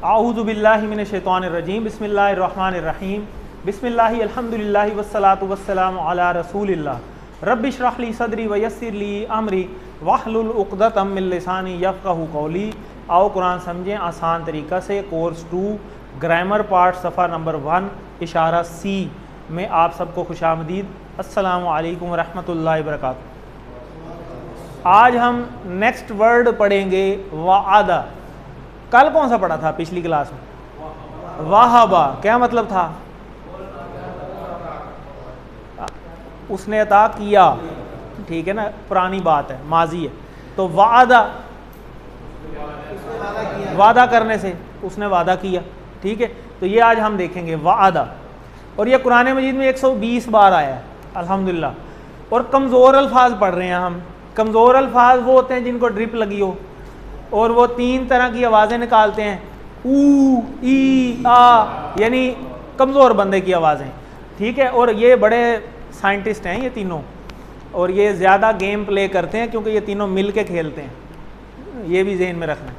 आऊज़ु बिल्लाहि मिनश शैतानिर रजीम बिस्मिल्लाहिर रहमानिर रहीम बिस्मिल्लाहि अल्हम्दुलिल्लाहि वस्सलातु वस्सलामु अला रसूलिल्लाह रब्बि इश्रह ली सदरी व यस्सिर ली अमरी वहलुल उक़दतम मिन लिसानी यफ़क़हू क़ौली। आओ कुरान समझें आसान तरीक़ा से। कोर्स 2 ग्रामर पार्ट सफ़ा नंबर 1 इशारा सी में आप सबको खुशामदीद। अस्सलामु अलैकुम व रहमतुल्लाहि व बरकातुहू। आज हम नेक्स्ट वर्ड पढ़ेंगे वादा। कल कौन सा पढ़ा था पिछली क्लास में? वाहबा। क्या मतलब था? उसने अता किया, ठीक है ना, पुरानी बात है, माजी है। तो वादा, वादा करने से, उसने वादा किया, ठीक है। तो ये आज हम देखेंगे वादा, और ये कुरान मजीद में 120 बार आया है अल्हम्दुलिल्लाह। और कमज़ोर अल्फाज पढ़ रहे हैं हम। कमज़ोर अल्फाज वो होते हैं जिनको ड्रिप लगी हो और वो 3 तरह की आवाज़ें निकालते हैं, ऊ ई आ, यानी कमज़ोर बंदे की आवाज़ें, ठीक है। और ये बड़े साइंटिस्ट हैं ये तीनों, और ये ज़्यादा गेम प्ले करते हैं क्योंकि ये तीनों मिल के खेलते हैं, ये भी जहन में रखना है।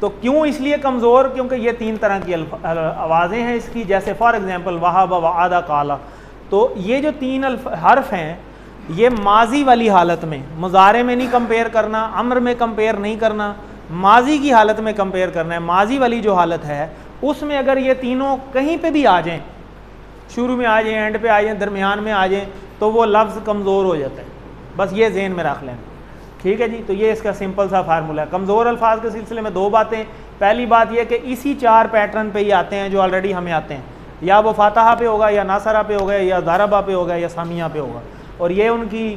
तो क्यों इसलिए कमज़ोर? क्योंकि ये 3 तरह की आवाज़ें हैं इसकी। जैसे फॉर एग्ज़ाम्पल वहाबा, वादा, काला। तो ये जो 3 हर्फ हैं ये माजी वाली हालत में, मुज़ारे में नहीं कंपेयर करना, अम्र में कंपेयर नहीं करना, माजी की हालत में कंपेयर करना है। माजी वाली जो हालत है उसमें अगर ये तीनों कहीं पे भी आ जाएं, शुरू में आ जाएं, एंड पे आ जाएं, दरमियान में आ जाएं, तो वो लफ्ज़ कमज़ोर हो जाता है। बस ये जहन में रख लें, ठीक है जी। तो ये इसका सिंपल सा फार्मूला है। कमज़ोर अल्फाज के सिलसिले में 2 बातें। पहली बात यह कि इसी 4 पैटर्न पे ही आते हैं जो ऑलरेडी हमें आते हैं, या वो फातहा पे होगा, या नासरा पे होगा, या ज़ारबा पे होगा, या सामिया पे होगा। और ये उनकी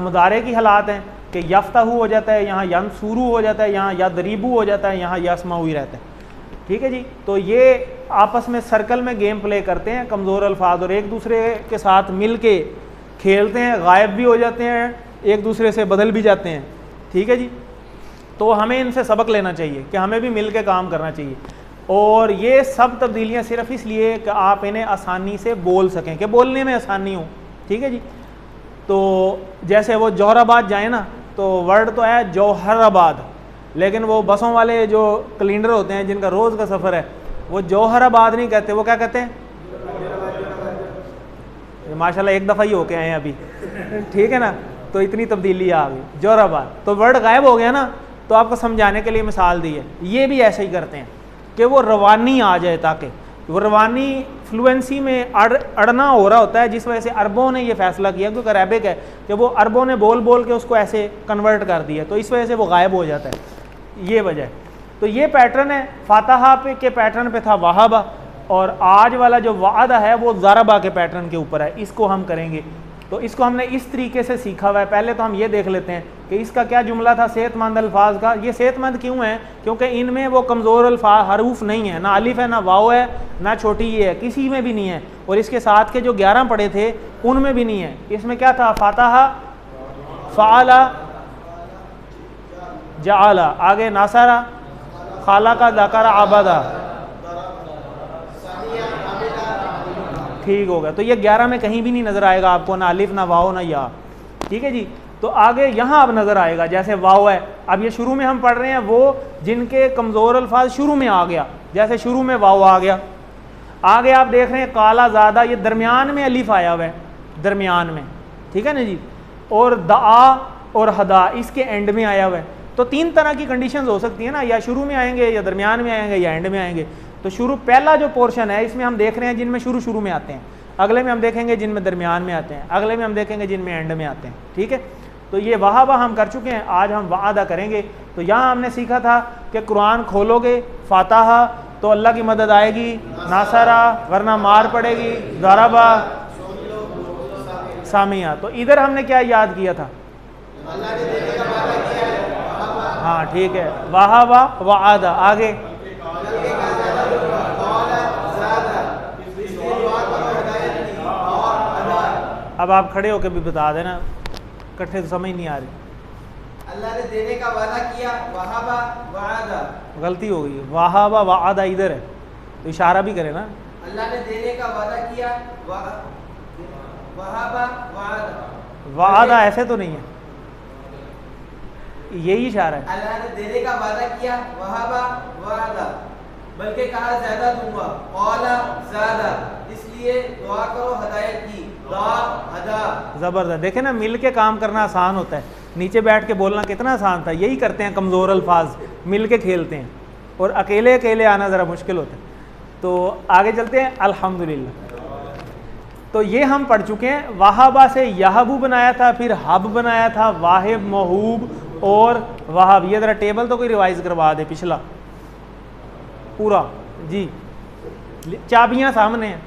मुदारे की हालात हैं कि यफ्ताहू हो जाता है, यहाँ यंसूरू हो जाता है, यहाँ यदरीबू हो जाता है, यहाँ यस्माऊ ही रहता है, ठीक है जी। तो ये आपस में सर्कल में गेम प्ले करते हैं कमज़ोर अल्फाज, और एक दूसरे के साथ मिल के खेलते हैं, गायब भी हो जाते हैं, एक दूसरे से बदल भी जाते हैं, ठीक है जी। तो हमें इनसे सबक लेना चाहिए कि हमें भी मिल के काम करना चाहिए। और ये सब तब्दीलियाँ सिर्फ इसलिए कि आप इन्हें आसानी से बोल सकें, कि बोलने में आसानी हो, ठीक है जी। तो जैसे वो जौहराबाद जाए ना, तो वर्ड तो है जौहराबाद, लेकिन वो बसों वाले जो क्लीनर होते हैं जिनका रोज़ का सफ़र है, वो जौहराबाद नहीं कहते, वो क्या कहते हैं? माशाल्लाह एक दफ़ा ही होके आए हैं अभी, ठीक है ना। तो इतनी तब्दीली आ गई, जौहराबाद। तो वर्ड गायब हो गया ना, तो आपको समझाने के लिए मिसाल दी है। ये भी ऐसे ही करते हैं कि वो रवानी आ जाए, ताकि वो रवानी फ्लुएंसी में अड़ना हो रहा होता है, जिस वजह से अरबों ने ये फैसला किया, क्योंकि अरेबिक है, कि वो अरबों ने बोल बोल के उसको ऐसे कन्वर्ट कर दिया, तो इस वजह से वो गायब हो जाता है, ये वजह है। तो ये पैटर्न है। फातहा पे के पैटर्न पे था वाहबा, और आज वाला जो वादा है वो ज़ारबा के पैटर्न के ऊपर है। इसको हम करेंगे। तो इसको हमने इस तरीके से सीखा हुआ है। पहले तो हम ये देख लेते हैं कि इसका क्या जुमला था सेहतमंद अल्फाज का। ये सेहतमंद क्यों है? क्योंकि इनमें वो कमज़ोर अल्फाज हरूफ नहीं है, ना अलिफ है, ना वाव है, ना छोटी ये है, किसी में भी नहीं है। और इसके साथ के जो 11 पढ़े थे उनमें भी नहीं है। इसमें क्या था? फातहा, फ़ाला, जाला, आगे नासरा, खाला का, ज़करा, आबदा, ठीक हो गया। तो ये 11 में कहीं भी नहीं नज़र आएगा आपको, ना अलिफ, ना वाव, ना या, ठीक है जी। तो आगे यहाँ अब नज़र आएगा, जैसे वाव है। अब ये शुरू में हम पढ़ रहे हैं वो जिनके कमज़ोर अल्फाज शुरू में आ गया, जैसे शुरू में वाव आ गया। आगे आप देख रहे हैं काला, ज़्यादा, ये दरमियान में अलिफ आया हुआ है, दरमियान में, ठीक है ना जी। और दा और हदा इसके एंड में आया हुआ है। तो 3 तरह की कंडीशंस हो सकती है ना, या शुरू में आएंगे, या दरमियान में आएंगे, या एंड में आएंगे। तो शुरू पहला जो पोर्शन है इसमें हम देख रहे हैं जिनमें शुरू में आते हैं, अगले में हम देखेंगे जिनमें दरमियान में आते हैं, अगले में हम देखेंगे जिनमें एंड में आते हैं, ठीक है। तो ये वाहबा हम कर चुके हैं, आज हम वादा करेंगे। तो यहाँ हमने सीखा था कि कुरान खोलोगे, फातहा तो अल्लाह की मदद आएगी, नासरा वरना मार पड़ेगी, ज़ारबा, सामिया। तो इधर हमने क्या याद किया था? हाँ ठीक है, वाहबा, वादा। आगे अब आप खड़े होकर भी बता देना, इकट्ठे तो समझ नहीं आ रही। अल्लाह ने देने का वादा किया, वहाबा वादा। गलती हो गई, वाहबा वादा इधर है, तो इशारा भी करे ना। अल्लाह ने देने का वादा किया, वहाबा वादा। वादा ऐसे तो नहीं है, यही इशारा है। अल्लाह ने देने का वादा किया, वहाबा वादा। बल्कि कहा ज्यादा दूंगा, औला ज्यादा, इसलिए दुआ करो हदायत की, दुआ हदा। ज़बरदस्त। देखे ना, मिल के काम करना आसान होता है, नीचे बैठ के बोलना कितना आसान था। यही करते हैं कमज़ोर अल्फाज, मिल के खेलते हैं, और अकेले अकेले आना ज़रा मुश्किल होता है। तो आगे चलते हैं। अल्हम्दुलिल्लाह। तो ये हम पढ़ चुके हैं। वाहबा से याहबू बनाया था, फिर हब बनाया था, वाहिब, महूब और वाहब। ये ज़रा टेबल तो कोई रिवाइज करवा दे पिछला पूरा जी। चाबियां सामने हैं।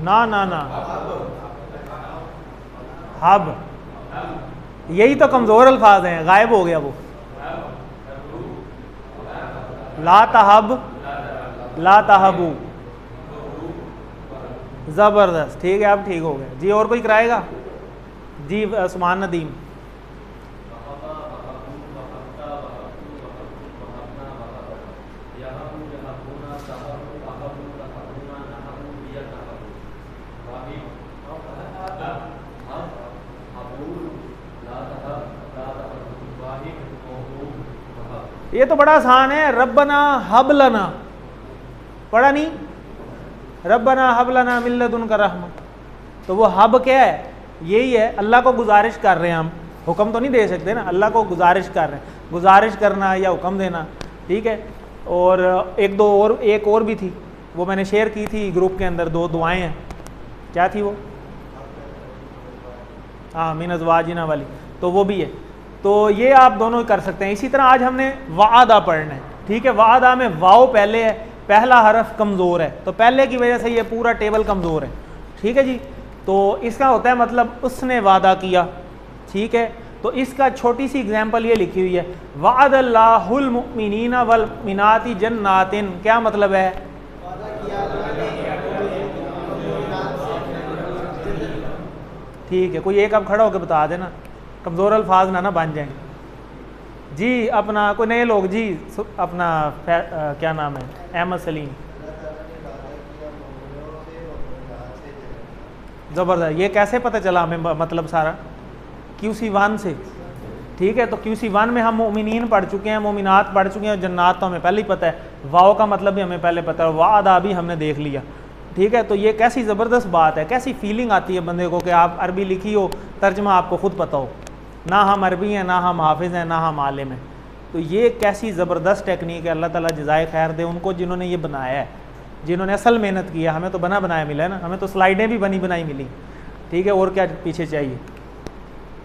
ना ना ना, हब, यही तो कमज़ोर अल्फाज हैं, गायब हो गया वो। ला तहब, ला तहबू। ज़बरदस्त, ठीक है, अब ठीक हो गया जी। और कोई कराएगा जी? उस्मान नदीम। ये तो बड़ा आसान है। रब्बना हबलना, पढ़ा नहीं? रब्बना हबलना मिन लदुनका रहमा। तो वो हब क्या है? यही है, अल्लाह को गुजारिश कर रहे हैं हम, हुक्म तो नहीं दे सकते ना, अल्लाह को गुजारिश कर रहे हैं। गुजारिश करना या हुक्म देना, ठीक है। और एक और भी थी, वो मैंने शेयर की थी ग्रुप के अंदर, 2 दुआएं हैं। क्या थी वो? हाँ, मिन अज़वाजिना वाली, तो वो भी है। तो ये आप दोनों कर सकते हैं। इसी तरह आज हमने वादा पढ़ना है, ठीक है। वादा में वाओ पहले है, पहला हरफ कमज़ोर है, तो पहले की वजह से ये पूरा टेबल कमज़ोर है, ठीक है जी। तो इसका होता है मतलब उसने वादा किया, ठीक है। तो इसका छोटी सी एग्जांपल ये लिखी हुई है, वअदल्लाहुल मुमिनीना वल मिनाति जन्नातिन। क्या मतलब है? ठीक है, कोई एक अब खड़ा होकर बता देना, कमज़ोर अल्फाज ना बन जाएं जी। अपना कोई नए लोग जी, अपना क्या नाम है? अहमद सलीम। ज़बरदस्त। ये कैसे पता चला हमें मतलब सारा? QC1 से, ठीक है। तो QC1 में हम मोमिनीन पढ़ चुके हैं, मोमिनात पढ़ चुके हैं, जन्नात तो हमें पहले ही पता है, वाओ का मतलब भी हमें पहले पता है, वादा भी हमने देख लिया, ठीक है। तो ये कैसी ज़बरदस्त बात है, कैसी फीलिंग आती है बंदे को कि आप अरबी लिखी हो, तर्जमा आपको ख़ुद पता हो, ना हम अरबी हैं, ना हम हाफिज़ हैं, ना हम आलिम हैं। तो ये कैसी ज़बरदस्त टेक्निक है। अल्लाह ताला जज़ाए खैर दे उनको जिन्होंने ये बनाया है, जिन्होंने असल मेहनत की है। हमें तो बना बनाया मिला है ना, हमें तो स्लाइडें भी बनी बनाई मिली, ठीक है। और क्या पीछे चाहिए?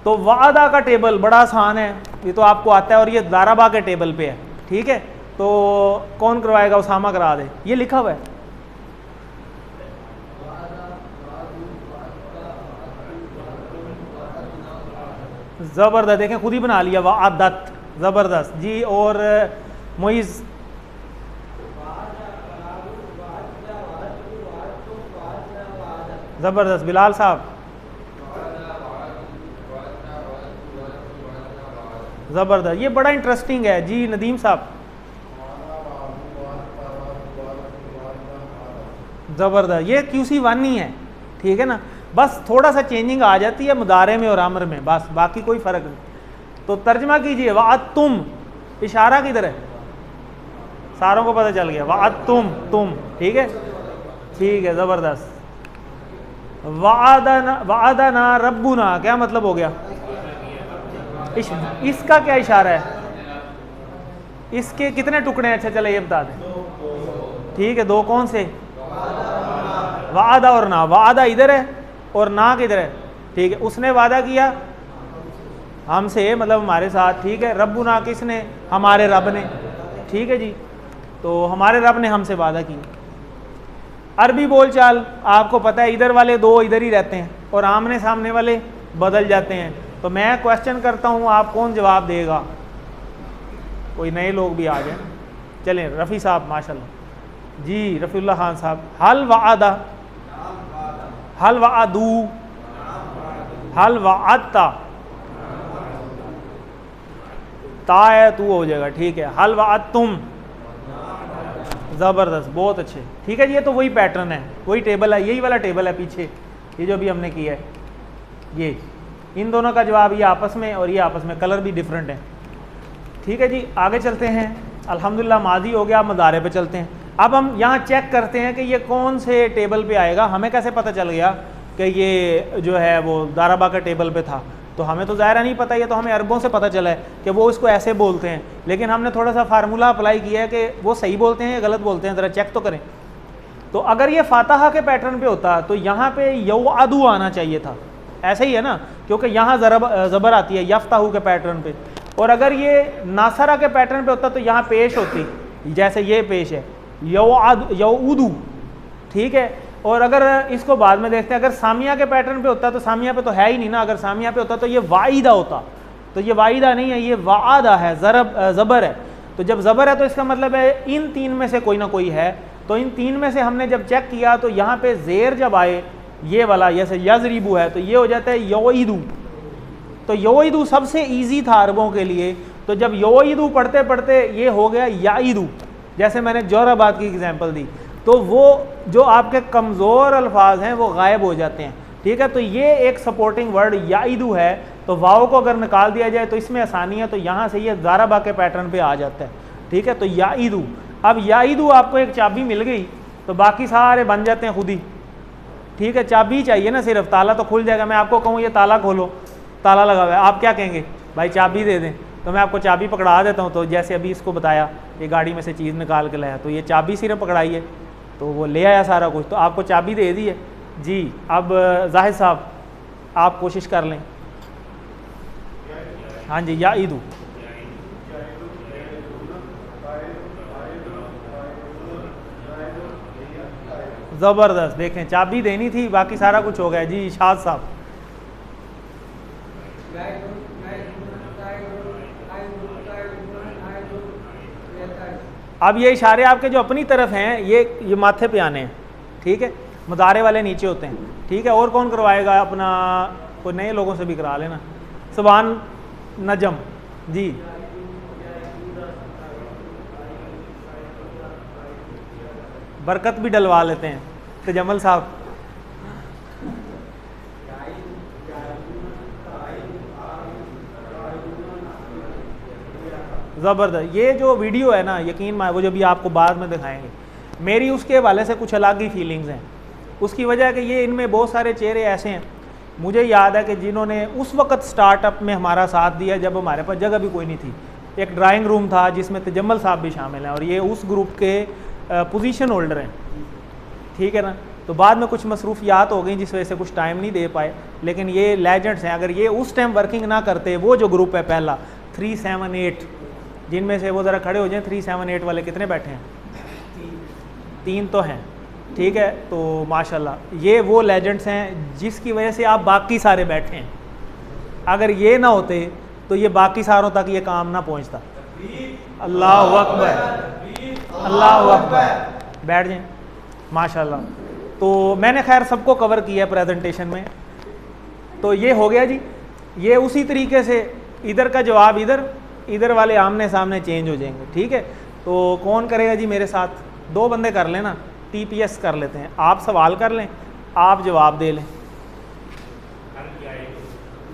तो वादा का टेबल बड़ा आसान है, ये तो आपको आता है, और ये दाराबा के टेबल पे है, ठीक है। तो कौन करवाएगा? उसामा करा दे, ये लिखा हुआ है। ज़बरदस्त, देखें खुद ही बना लिया, वादत। ज़बरदस्त जी। और मोइज़, ज़बरदस्त। बिलाल साहब, ज़बरदस्त। ये बड़ा इंटरेस्टिंग है जी। नदीम साहब, ज़बरदस्त। ये QC1 ही है, ठीक है ना। बस थोड़ा सा चेंजिंग आ जाती है मुदारे में और अमर में, बस, बाकी कोई फ़र्क नहीं। तो तर्जमा कीजिए, वाद तुम, इशारा किधर है? सारों को पता चल गया, वाद तुम, ठीक है, ठीक है, ज़बरदस्त। वादना रब्बुना, क्या मतलब हो गया? इसका क्या इशारा है? इसके कितने टुकड़े हैं? अच्छा चले ये बता दें, ठीक है। 2 कौन से? वादा और ना। वादा इधर है और ना किधर है? ठीक है। उसने वादा किया हमसे, मतलब हमारे साथ, ठीक है। रब्बुना किसने? हमारे रब ने, ठीक है जी। तो हमारे रब ने हमसे वादा किया। अरबी बोलचाल आपको पता है, इधर वाले 2 इधर ही रहते हैं और आमने सामने वाले बदल जाते हैं। तो मैं क्वेश्चन करता हूँ, आप कौन जवाब देगा? कोई नए लोग भी आ जाए। चलें, रफ़ी साहब माशाल्लाह जी, रफ़ीउल्लाह खान साहब। हल वादा, हल वादू, हल वादता, ता है तू हो जाएगा, ठीक है। हल वाद तुम, ज़बरदस्त, बहुत अच्छे। ठीक है जी, ये तो वही पैटर्न है, वही टेबल है, यही वाला टेबल है पीछे, ये जो भी हमने किया है। ये इन दोनों का जवाब ये आपस में और ये आपस में, कलर भी डिफरेंट है। ठीक है जी, आगे चलते हैं। अल्हम्दुलिल्लाह मादी हो गया, अब मुदारे पे चलते हैं। अब हम यहाँ चेक करते हैं कि ये कौन से टेबल पे आएगा। हमें कैसे पता चल गया कि ये जो है वो दाराबा का टेबल पे था? तो हमें तो ज़ाहिर नहीं पता, ये तो हमें अरबों से पता चला है कि वो इसको ऐसे बोलते हैं, लेकिन हमने थोड़ा सा फार्मूला अप्लाई किया है कि वो सही बोलते हैं या गलत बोलते हैं, ज़रा चेक तो करें। तो अगर ये फातहा के पैटर्न पे होता तो यहाँ पे यौअदु आना चाहिए था, ऐसे ही है ना, क्योंकि यहाँ ज़बर आती है यफ्ताहु के पैटर्न पे। और अगर ये नासरा के पैटर्न पे होता तो यहाँ पेश होती, जैसे ये पेश है यौउदु। ठीक है, और अगर इसको बाद में देखते हैं, अगर सामिया के पैटर्न पे होता तो सामिया पे तो है ही नहीं ना, अगर सामिया पे होता तो ये वाइदा होता, तो ये वाइदा नहीं है, ये वादा है, ज़बर है। तो जब ज़बर है तो इसका मतलब है इन तीन में से कोई ना कोई है। तो इन तीन में से हमने जब चेक किया तो यहाँ पे ज़ेर जब आए ये वाला, जैसे यज़रिबू है तो ये हो जाता है यौइदू। तो यौइदू सबसे ईजी था अरबों के लिए, तो जब यौइदू पढ़ते पढ़ते ये हो गया याइदू, जैसे मैंने जोराबाद की एग्जांपल दी, तो वो जो आपके कमज़ोर अल्फाज हैं वो गायब हो जाते हैं। ठीक है, तो ये एक सपोर्टिंग वर्ड याइदू है, तो वाव को अगर निकाल दिया जाए तो इसमें आसानी है, तो यहाँ से ये दाराबा के पैटर्न पे आ जाता है। ठीक है, तो याइदू, अब याइदू आपको एक चाबी मिल गई तो बाकी सारे बन जाते हैं खुद ही। ठीक है, चाबी चाहिए ना सिर्फ, ताला तो खुल जाएगा। मैं आपको कहूँ ये ताला खोलो, ताला लगा हुआ है, आप क्या कहेंगे? भाई चाबी दे दें, तो मैं आपको चाबी पकड़ा देता हूँ। तो जैसे अभी इसको बताया, ये गाड़ी में से चीज़ निकाल के लाया, तो ये चाबी सिर्फ पकड़ाई है तो वो ले आया सारा कुछ, तो आपको चाबी दे दी है जी। अब जाहिद साहब आप कोशिश कर लें। हाँ जी, याइदू, ज़बरदस्त, देखें चाबी देनी थी, बाकी सारा कुछ हो गया जी। शाद साहब, अब ये इशारे आपके जो अपनी तरफ हैं ये माथे पे आने हैं। ठीक है, मुदारे वाले नीचे होते हैं। ठीक है, और कौन करवाएगा? अपना कोई नए लोगों से भी करा लेना। सुभान नजम जी, बरकत भी डलवा लेते हैं। तजम्मल साहब, ज़बरदस्त। ये जो वीडियो है ना, यकीन माने वो जो भी आपको बाद में दिखाएंगे, मेरी उसके हवाले से कुछ अलग ही फीलिंग्स हैं। उसकी वजह है कि ये इनमें बहुत सारे चेहरे ऐसे हैं, मुझे याद है कि जिन्होंने उस वक़्त स्टार्टअप में हमारा साथ दिया जब हमारे पास जगह भी कोई नहीं थी। एक ड्राइंग रूम था जिसमें तजम्मल साहब भी शामिल हैं और ये उस ग्रुप के पोजीशन होल्डर हैं। ठीक है ना, तो बाद में कुछ मसरूफियात हो गई जिस वजह से कुछ टाइम नहीं दे पाए, लेकिन ये लेजेंड्स हैं। अगर ये उस टाइम वर्किंग ना करते, वो जो ग्रुप है पहला 378, जिनमें से वो ज़रा खड़े हो जाएं, 378 वाले कितने बैठे हैं? 3 तो हैं। ठीक है, तो माशाल्लाह ये वो लेजेंड्स हैं जिसकी वजह से आप बाकी सारे बैठे हैं। अगर ये ना होते तो ये बाकी सारों तक ये काम ना पहुंचता। अल्लाह अकबर, अल्लाह अकबर। बैठ जाएं माशाल्लाह। तो मैंने खैर सबको कवर किया है प्रेजेंटेशन में। तो ये हो गया जी। ये उसी तरीके से इधर का जवाब इधर, इधर वाले आमने सामने चेंज हो जाएंगे। ठीक है, तो कौन करेगा जी मेरे साथ? 2 बंदे कर लेना, TPS कर लेते हैं। आप सवाल कर लें, आप जवाब दे लें।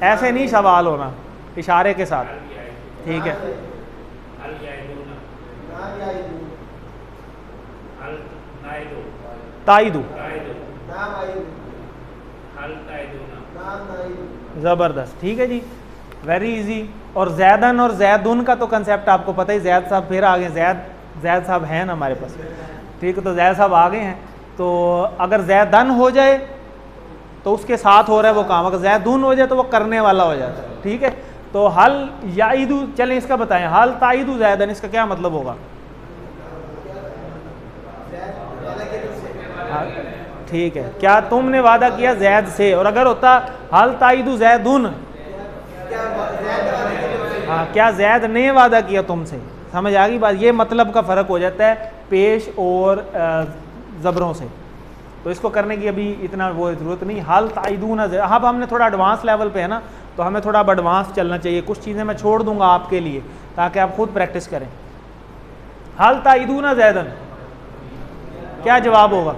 ऐसे नहीं सवाल होना, इशारे के साथ। ठीक है, ताइदू, ज़बरदस्त। ठीक है जी, वेरी इजी। और जैदन और जैदुन का तो कंसेप्ट आपको पता ही। जैद साहब फिर आ गए, जैद साहब हैं ना हमारे पास। ठीक है, तो जैद साहब आ गए हैं। तो अगर जैदन हो जाए तो उसके साथ हो रहा है वो काम, अगर जैदुन हो जाए तो वो करने वाला हो जाता है। ठीक है, तो हल याइदू, चलें इसका बताएं, हल ताइदू जैदन, इसका क्या मतलब होगा? ठीक है, क्या तुमने वादा किया जैद से? और अगर होता हल ताइदू जैदुन, हाँ, क्या जैद ने वादा किया तुमसे? समझ आ गई बात? ये मतलब का फ़र्क हो जाता है पेश और ज़बरों से। तो इसको करने की अभी इतना वो ज़रूरत नहीं। हाल ताइदूना, अब हमने थोड़ा एडवांस लेवल पे है ना, तो हमें थोड़ा अब एडवांस चलना चाहिए। कुछ चीज़ें मैं छोड़ दूंगा आपके लिए ताकि आप खुद प्रैक्टिस करें। हाल ताइदूना जैदन, क्या जवाब होगा?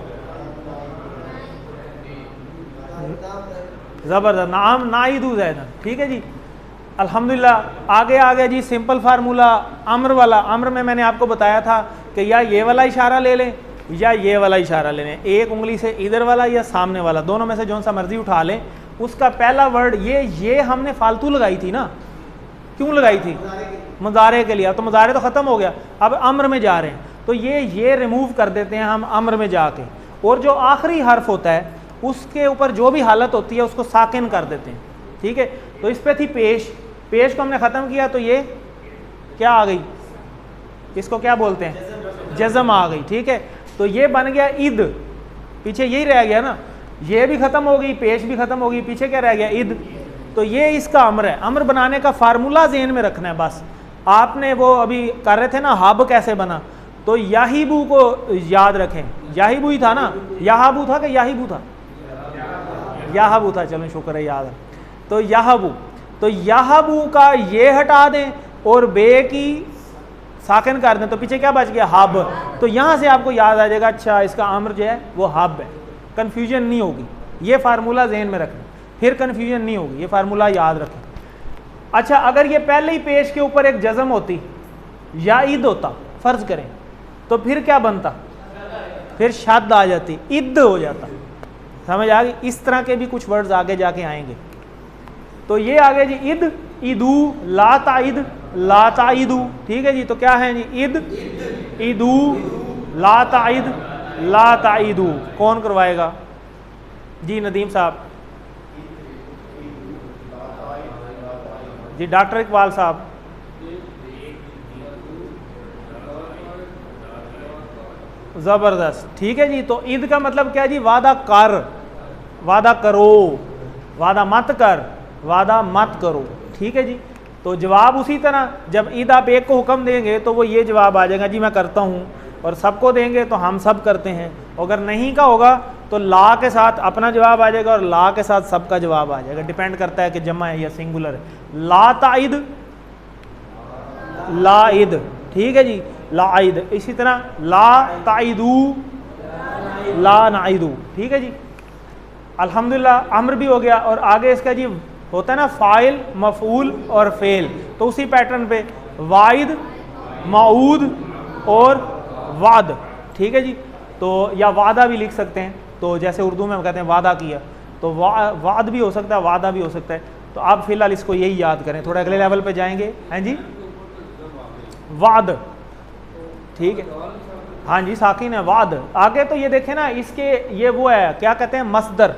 ज़बरदस्त, नाम नाइदू ज़ैदन। ठीक है जी, अल्हम्दुलिल्लाह। आगे आ गया जी सिंपल फार्मूला अम्र वाला। अम्र में मैंने आपको बताया था कि या ये वाला इशारा ले लें या ये वाला इशारा ले लें, एक उंगली से इधर वाला या सामने वाला, दोनों में से जो सा मर्जी उठा लें। उसका पहला वर्ड ये हमने फालतू लगाई थी ना, क्यों लगाई थी? मुजारे के लिए। तो मुजारे तो ख़त्म हो गया, अब अम्र में जा रहे हैं, तो ये रिमूव कर देते हैं हम अम्र में जाके, और जो आखिरी हर्फ होता है उसके ऊपर जो भी हालत होती है उसको साकिन कर देते हैं। ठीक है, तो इस पे थी पेश, पेश को हमने ख़त्म किया तो ये क्या आ गई, इसको क्या बोलते हैं? जज़म आ गई। ठीक है, तो ये बन गया ईद, पीछे यही रह गया ना, ये भी ख़त्म हो गई, पेश भी ख़त्म हो गई, पीछे क्या रह गया? ईद। तो ये इसका अम्र है। अम्र बनाने का फार्मूला ज़हन में रखना है बस। आपने वो अभी कर रहे थे ना हब कैसे बना, तो याहिबू को याद रखें, याहिबू ही था ना, याहबू था कि याहिबू था? याहबू था, चलो शुक्र है याद है। तो याहबू, तो याहबू का ये हटा दें और बे की साकिन कर दें, तो पीछे क्या बच गया? हब। तो यहाँ से आपको याद आ जाएगा, अच्छा इसका अम्र जो है वो हब है, कन्फ्यूजन नहीं होगी। ये फार्मूला जहन में रखें, फिर कन्फ्यूजन नहीं होगी, ये फार्मूला याद रखें। अच्छा, अगर ये पहले ही पेश के ऊपर एक जज़म होती या ईद होता फ़र्ज़ करें, तो फिर क्या बनता? फिर शद आ जाती, इद हो जाता। समझ आ गई? इस तरह के भी कुछ वर्ड्स आगे जाके आएंगे। तो ये आ गए जी इद, ईदू, ला ताइद, ला ताइदू। ठीक है जी, तो क्या है जी? इद, ईदू, ला ताइद, ला ताइदू। कौन करवाएगा जी? नदीम साहब जी, डॉक्टर इकबाल साहब। ज़बरदस्त। ठीक है जी, तो ईद का मतलब क्या जी? वादा कर, वादा करो, वादा मत कर, वादा मत करो। ठीक है जी, तो जवाब उसी तरह, जब ईद आप एक को हुक्म देंगे तो वो ये जवाब आ जाएगा जी मैं करता हूँ, और सबको देंगे तो हम सब करते हैं। अगर नहीं का होगा तो ला के साथ अपना जवाब आ जाएगा और ला के साथ सबका जवाब आ जाएगा। डिपेंड करता है कि जमा है या सिंगुलर है। ला ताइद, लाइद। ठीक है जी, लाइद। इसी तरह ला ताइदू, ला नाइदू। ठीक है जी, अल्हम्दुलिल्लाह अम्र भी हो गया। और आगे इसका जी होता है ना फ़ाइल, मफ़ूल और फ़ेल, तो उसी पैटर्न पे वाइद, मऊद और वाद। ठीक है जी, तो या वादा भी लिख सकते हैं, तो जैसे उर्दू में हम कहते हैं वादा किया, तो वाद भी हो सकता है, वादा भी हो सकता है। तो आप फिलहाल इसको यही याद करें, थोड़ा अगले लेवल पे जाएंगे। हैं जी, वाद। ठीक है, हाँ जी, साकिन है, वाद। आगे तो ये देखें ना, इसके ये वो है क्या कहते हैं? मसदर।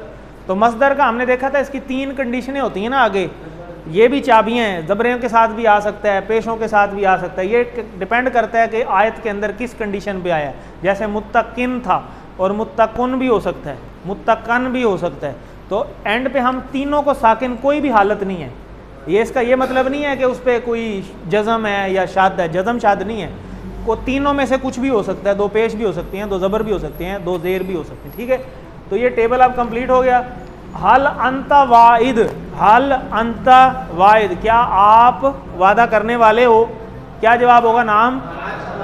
तो मसदर का हमने देखा था, इसकी 3 कंडीशनें होती हैं ना आगे, ये भी चाबियाँ हैं, ज़बरों के साथ भी आ सकता है, पेशों के साथ भी आ सकता है। ये डिपेंड करता है कि आयत के अंदर किस कंडीशन पे आया है। जैसे मुत्तकिन था और मुत्तकुन भी हो सकता है, मुत्तकन भी हो सकता है। तो एंड पे हम तीनों को साकिन, कोई भी हालत नहीं है। ये इसका ये मतलब नहीं है कि उस पर कोई जज़म है या शाद है, जज़म शाद नहीं है, को तीनों में से कुछ भी हो सकता है। 2 पेश भी हो सकती हैं, 2 ज़बर भी हो सकती हैं, 2 ज़ेर भी हो सकती हैं। ठीक है, तो ये टेबल अब कंप्लीट हो गया। हल अंता वाइद, हल अंता वाइद, क्या आप वादा करने वाले हो? क्या जवाब होगा? नाम,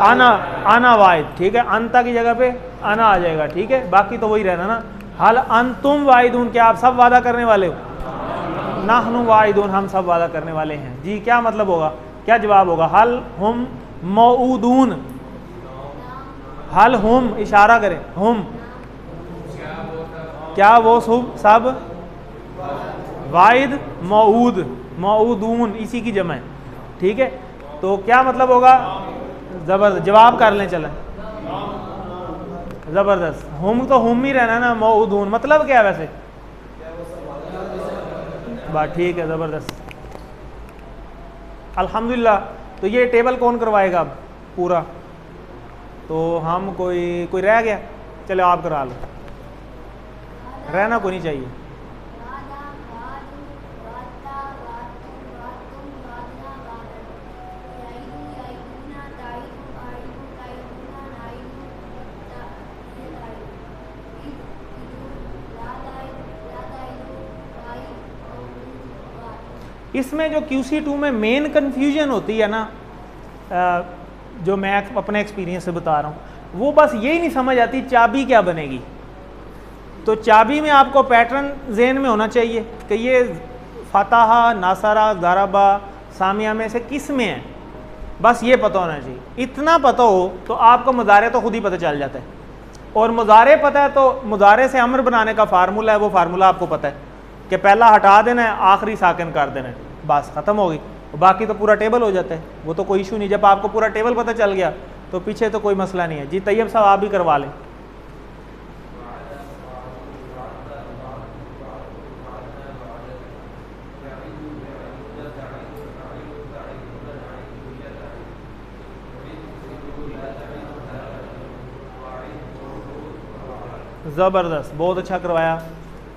आना, आना वाइद। ठीक है, अंता की जगह पे आना आ जाएगा। ठीक है, बाकी तो वही रहना ना। हल अंतुम वाइदून, क्या आप सब वादा करने वाले हो? नहनु वाइदून, हम सब वादा करने वाले हैं जी। क्या मतलब होगा, क्या जवाब होगा? हल हुम मऊदून, हल हुम, इशारा करें, हुम, क्या वो सब वाइद, मऊद, मऊदून इसी की जमा है। ठीक है, तो क्या मतलब होगा? ज़बरदस्त, जवाब कर लें, चलें, ज़बरदस्त। हुम तो हुम ही रहना ना, मऊदून मतलब क्या है वैसे? बात ठीक है, ज़बरदस्त, अल्हम्दुलिल्लाह। तो ये टेबल कौन करवाएगा अब पूरा? तो हम कोई रह गया, चलो आप करा लो, रहना कोई नहीं चाहिए। इसमें जो QC2 में मेन कन्फ्यूजन होती है ना, जो मैं अपने एक्सपीरियंस से बता रहा हूँ, वो बस यही नहीं समझ आती चाबी क्या बनेगी। तो चाबी में आपको पैटर्न ज़हन में होना चाहिए कि ये फतहा, नासरा, ज़रबा, सामिया में से किस में है, बस ये पता होना चाहिए। इतना पता हो तो आपको मुजारे तो खुद ही पता चल जाता है, और मुजारे पता है तो मुजारे से अमर बनाने का फार्मूला है, वो फार्मूला आपको पता है कि पहला हटा देना है, आखिरी साकिन कर देना है, बस ख़त्म हो गई। बाकी तो पूरा टेबल हो जाता है, वो तो कोई इशू नहीं। जब आपको पूरा टेबल पता चल गया तो पीछे तो कोई मसला नहीं है। जी तैयब साहब आप भी करवा लें। ज़बरदस्त, बहुत अच्छा करवाया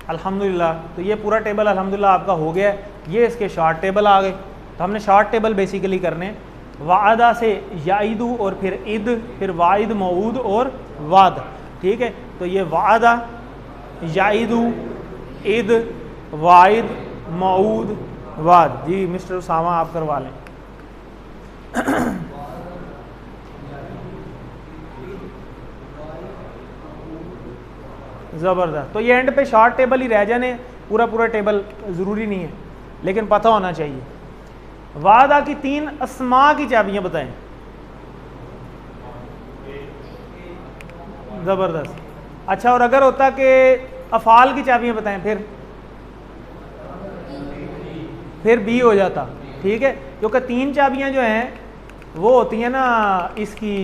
अल्हम्दुलिल्लाह। तो ये पूरा टेबल अल्हम्दुलिल्लाह आपका हो गया है। ये इसके शॉर्ट टेबल आ गए। तो हमने शॉर्ट टेबल बेसिकली करने, वादा से याइदू और फिर इद, फिर वाइद, मऊद और वाद। ठीक है, तो ये वादा, याइदू, इद, वाइद, मऊद, वाद। जी मिस्टर उसामा आप करवा लें। ज़बरदस्त। तो ये एंड पे शॉर्ट टेबल ही रह जाने, पूरा पूरा टेबल ज़रूरी नहीं है, लेकिन पता होना चाहिए। वादा की 3 अस्मा की चाबियां बताएं। ज़बरदस्त। अच्छा, और अगर होता कि अफ़ाल की चाबियां बताएं, फिर बी हो जाता। ठीक है, क्योंकि 3 चाबियां जो हैं वो होती हैं ना इसकी,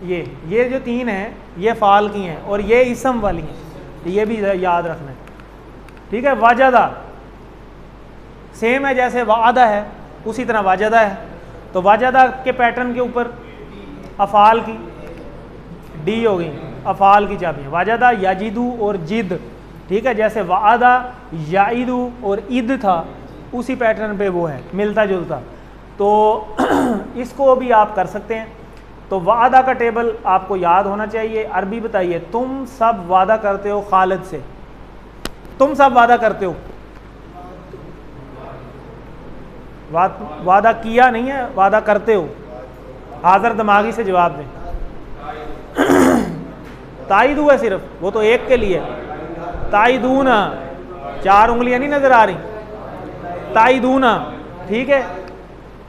ये जो 3 हैं ये फ़ाल की हैं और ये इसम वाली हैं, ये भी याद रखना है। ठीक है, वाजदा सेम है, जैसे वादा है उसी तरह वाजदा है। तो वाजदा के पैटर्न के ऊपर अफ़ाल की डी हो गई, अफ़ाल की चाबियाँ वाजदा, याजिदू और जिद। ठीक है, जैसे वादा, याइदू और ईद था उसी पैटर्न पे वो है, मिलता जुलता। तो इसको भी आप कर सकते हैं। तो वादा का टेबल आपको याद होना चाहिए। अरबी बताइए, तुम सब वादा करते हो खालिद से, तुम सब वादा करते हो, वादा किया नहीं है, वादा करते हो। हाज़र दिमागी से जवाब दें। ताइदू है सिर्फ, वो तो एक के लिए। ताइदूना, 4 उंगलियां नहीं नजर आ रही, ताइदूना। ठीक है,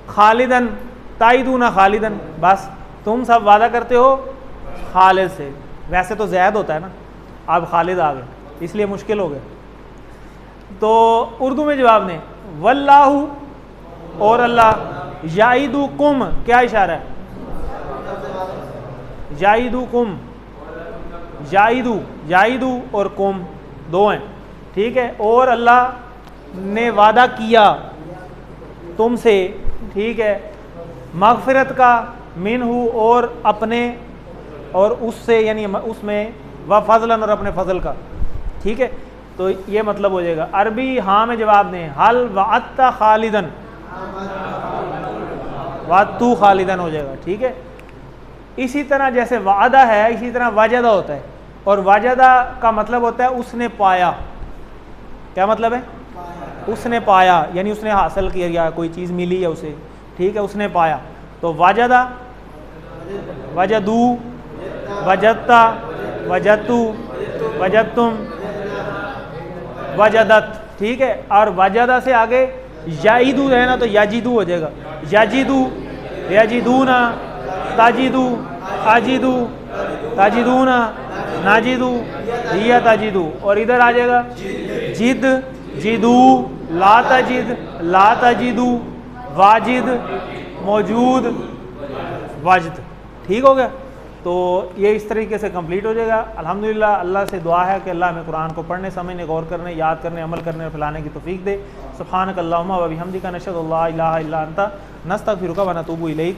खालिदन, ताइदूना खालिदन, बस तुम सब वादा करते हो खालिद से। वैसे तो ज़ैद होता है ना, अब खालिद आ गए इसलिए मुश्किल हो गया। तो उर्दू में जवाब दें, वल्लाहु और अल्लाह, याइदू कुम, क्या इशारा है, याइदू कुम, याइदू, याइदू और कुम 2 हैं। ठीक है, और अल्लाह ने वादा किया तुमसे। ठीक है, मगफिरत का, मिनहू और अपने, और उससे यानी उसमें, व फजलन और अपने फजल का। ठीक है, तो ये मतलब हो जाएगा। अरबी हाँ में जवाब दें, हल वअत्ता खालिदन, वातू खालिदन हो जाएगा। ठीक है, इसी तरह जैसे वादा है इसी तरह वाजदा होता है, और वाजदा का मतलब होता है उसने पाया। क्या मतलब है, उसने पाया, यानी उसने हासिल किया, कोई चीज़ मिली है उसे। ठीक है, उसने पाया। तो वाजदा, वजदू, वजदता, वजदतू, वजदतुम, वजदत। ठीक है, और वजदा से आगे याइदू है ना, तो याजिदू हो जाएगा। याजिदू, याजिदूना, ताजिदू, आजिदू, ताजिदूना, नाजिदू, हिया ताजिदू। और इधर आ जाएगा जिद, जिदू, ला ताजिद, ला ताजिदू, वाजिद, मौजूद, वाजद। ठीक हो गया। तो ये इस तरीके से कंप्लीट हो जाएगा। अल्हम्दुलिल्लाह, अल्लाह से दुआ है कि अल्लाह हमें कुरान को पढ़ने, समझने, गौर करने, याद करने, अमल करने और फैलाने की तौफीक दे। सुब्हानक अल्लाहुम्मा व बिहम्दिका नशहदु अल्ला इलाहा इल्ला अंता नस्तगफिरुका व नतूबु इलैक।